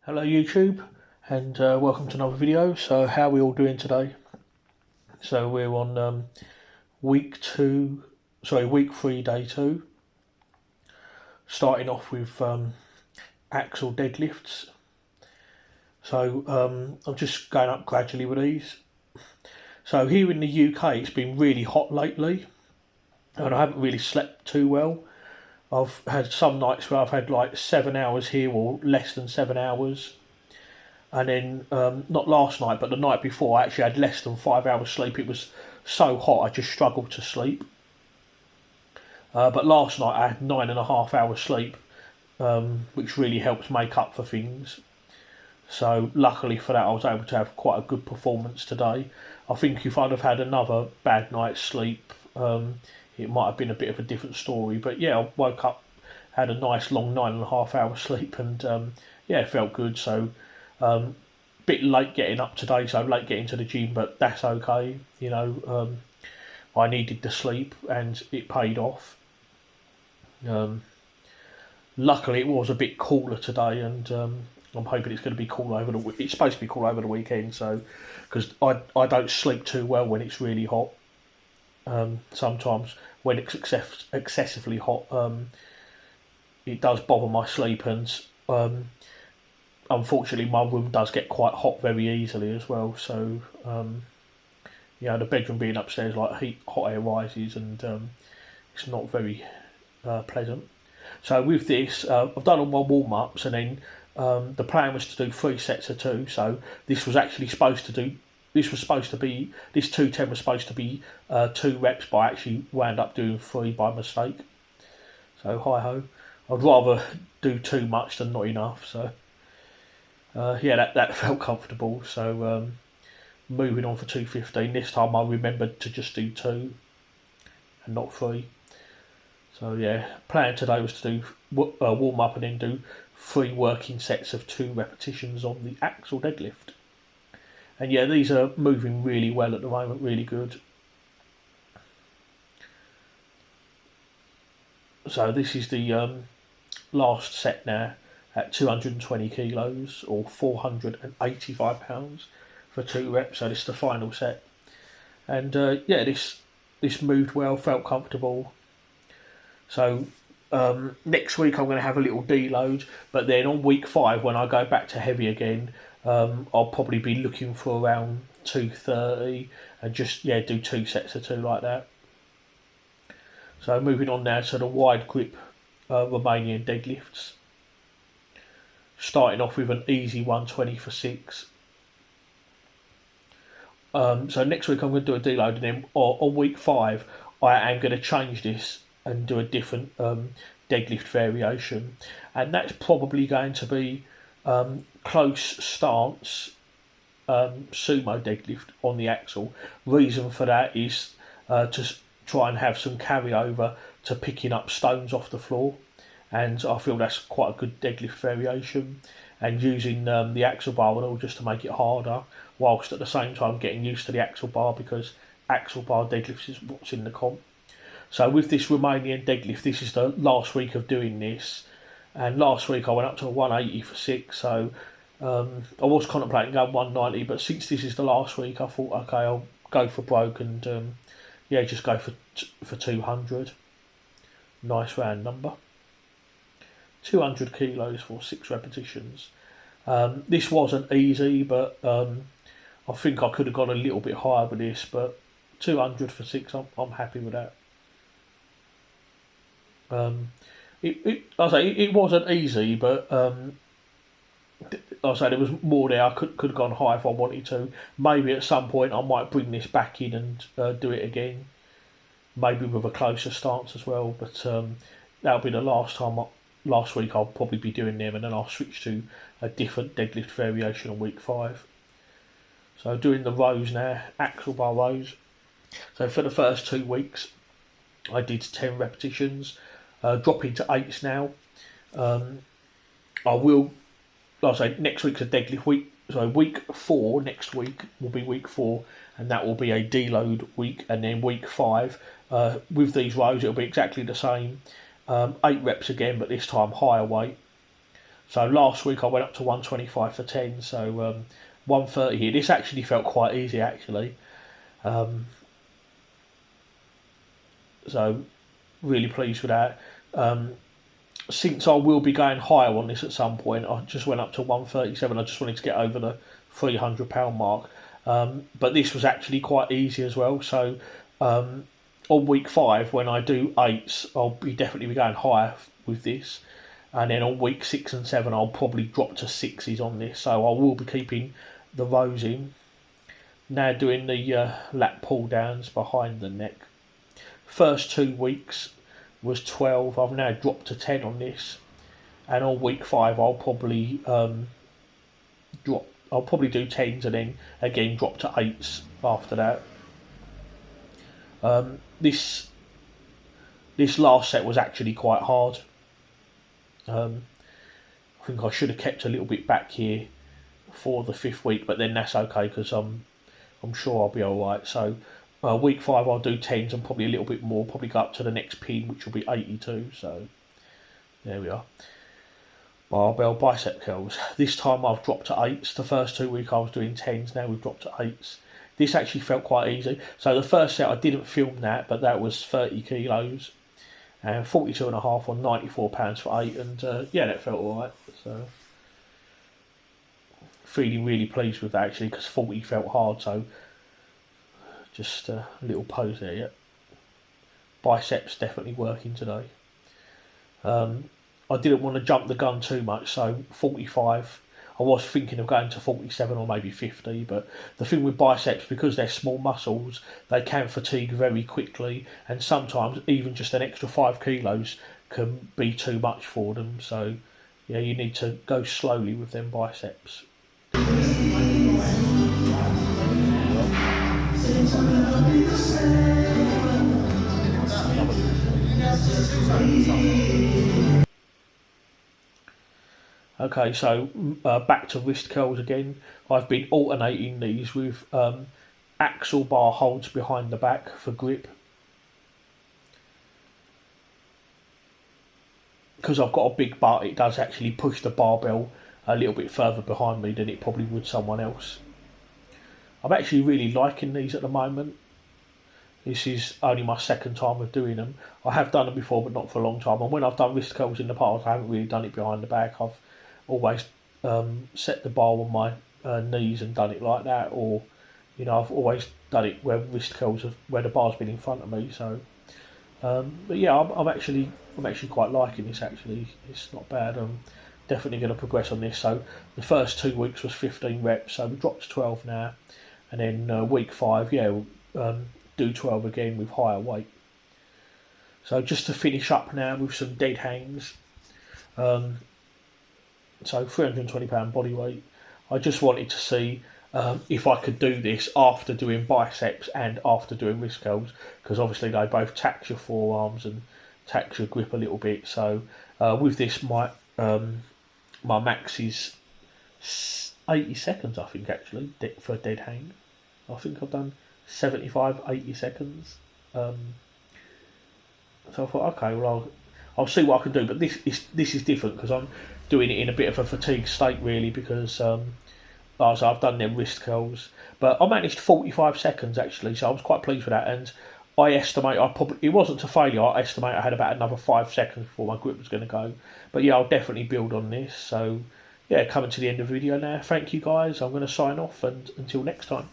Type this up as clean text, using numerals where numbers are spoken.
Hello YouTube, and welcome to another video. So how are we all doing today? So we're on week 3, day 2, starting off with axle deadlifts. So I'm just going up gradually with these. So here in the UK it's been really hot lately, and I haven't really slept too well. I've had some nights where I've had like 7 hours here or less than 7 hours. And then not last night but the night before I actually had less than 5 hours sleep. It was so hot I just struggled to sleep, but last night I had 9.5 hours sleep, which really helps make up for things. So luckily for that I was able to have quite a good performance today. I think if I'd have had another bad night's sleep, it might have been a bit of a different story. But yeah, I woke up, had a nice long 9.5 hours sleep, and yeah, it felt good. So bit late getting up today, so late getting to the gym, but that's okay. I needed the sleep and it paid off. Luckily it was a bit cooler today, and I'm hoping it's going to be cool over the. It's supposed to be cool over the weekend, so because I don't sleep too well when it's really hot. Sometimes when it's excessively hot, it does bother my sleep, and unfortunately my room does get quite hot very easily as well. So the bedroom being upstairs, like hot air rises, and it's not very pleasant. So with this, I've done all my warm ups, and then the plan was to do 3 sets of 2. So this was actually supposed to do. This 210 was supposed to be 2 reps, but I actually wound up doing 3 by mistake. So hi ho. I'd rather do too much than not enough. So yeah, that felt comfortable. So moving on for 215. This time I remembered to just do 2 and not 3. So yeah, plan today was to do warm up and then do 3 working sets of 2 repetitions on the axle deadlift. And yeah, these are moving really well at the moment, really good. So this is the last set now at 220 kilos or 485 pounds for 2 reps. So this is the final set. And yeah, this moved well, felt comfortable. So next week I'm going to have a little deload, but then on week 5 when I go back to heavy again, I'll probably be looking for around 230 and just do 2 sets of 2 like that. So moving on now to the wide grip Romanian deadlifts. Starting off with an easy 120 for 6. So next week I'm going to do a deload, and then on week 5 I am going to change this and do a different deadlift variation, and that's probably going to be close stance sumo deadlift on the axle. Reason for that is to try and have some carryover to picking up stones off the floor, and I feel that's quite a good deadlift variation, and using the axle bar and all just to make it harder, whilst at the same time getting used to the axle bar, because axle bar deadlifts is what's in the comp. So with this Romanian deadlift, this is the last week of doing this, and last week I went up to a 180 for 6, so I was contemplating going 190, but since this is the last week I thought, okay, I'll go for broke and just go for 200. Nice round number. 200 kilos for 6 repetitions. This wasn't easy, but I think I could have gone a little bit higher with this, but 200 for 6, I'm happy with that. It wasn't easy, but there was more there. I could have gone high if I wanted to. Maybe at some point I might bring this back in and do it again, maybe with a closer stance as well. But that'll be the last time. Last week I'll probably be doing them, and then I'll switch to a different deadlift variation on week 5. So doing the rows now, axle bar rows. So for the first 2 weeks I did 10 repetitions. Dropping to 8s now. I will, like I say, next week's a deadlift week. So week 4 next week will be week 4, and that will be a deload week. And then week 5 with these rows it'll be exactly the same. 8 reps again, but this time higher weight. So last week I went up to 125 for 10, so 130 here. This actually felt quite easy actually. So really pleased with that. Since I will be going higher on this at some point, I just went up to 137. I just wanted to get over the £300 mark. But this was actually quite easy as well. So on week 5, when I do 8s, I'll definitely be going higher with this. And then on week 6 and 7, I'll probably drop to 6s on this. So I will be keeping the rows in. Now doing the lat pull downs behind the neck. First 2 weeks was 12. I've now dropped to 10 on this. And on week 5, I'll probably do 10s and then again drop to 8s after that. This last set was actually quite hard. I think I should have kept a little bit back here for the 5th week, but then that's okay because I'm sure I'll be alright. So week 5 I'll do 10s and probably a little bit more, probably go up to the next pin, which will be 82. So there we are. Barbell bicep curls. This time I've dropped to 8s. The first 2 weeks I was doing 10s, now we've dropped to 8s. This actually felt quite easy. So the first set I didn't film that, but that was 30 kilos and 42.5 on £94 for 8, and yeah, that felt alright. So feeling really pleased with that actually, because 40 felt hard. So just a little pose there. Yeah, biceps definitely working today. I didn't want to jump the gun too much, so 45. I was thinking of going to 47 or maybe 50, but the thing with biceps, because they're small muscles, they can fatigue very quickly, and sometimes even just an extra 5 kilos can be too much for them. So yeah, you need to go slowly with them biceps. Okay, so back to wrist curls again. I've been alternating these with axle bar holds behind the back for grip. Because I've got a big butt, it does actually push the barbell a little bit further behind me than it probably would someone else. I'm actually really liking these at the moment. This is only my 2nd time of doing them. I have done them before, but not for a long time. And when I've done wrist curls in the past, I haven't really done it behind the back. I've always set the bar on my knees and done it like that, or you know, I've always done it where wrist curls where the bar's been in front of me. So, but yeah, I'm actually quite liking this. Actually, it's not bad. I'm definitely going to progress on this. So the first 2 weeks was 15 reps, so we dropped to 12 now, and then week 5, yeah, we'll do 12 again with higher weight. So just to finish up now with some dead hangs. So £320 body weight. I just wanted to see if I could do this after doing biceps and after doing wrist curls, because obviously they both tax your forearms and tax your grip a little bit. So with this, my max is 80 seconds, I think, actually, for a dead hang. I think I've done 75, 80 seconds. So I thought, okay, well, I'll see what I can do. But this is different because I'm doing it in a bit of a fatigue state, really, because so I've done them wrist curls. But I managed 45 seconds, actually, so I was quite pleased with that. And I estimate it wasn't to failure. I estimate I had about another 5 seconds before my grip was going to go. But yeah, I'll definitely build on this. So yeah, coming to the end of the video now. Thank you, guys. I'm going to sign off, and until next time.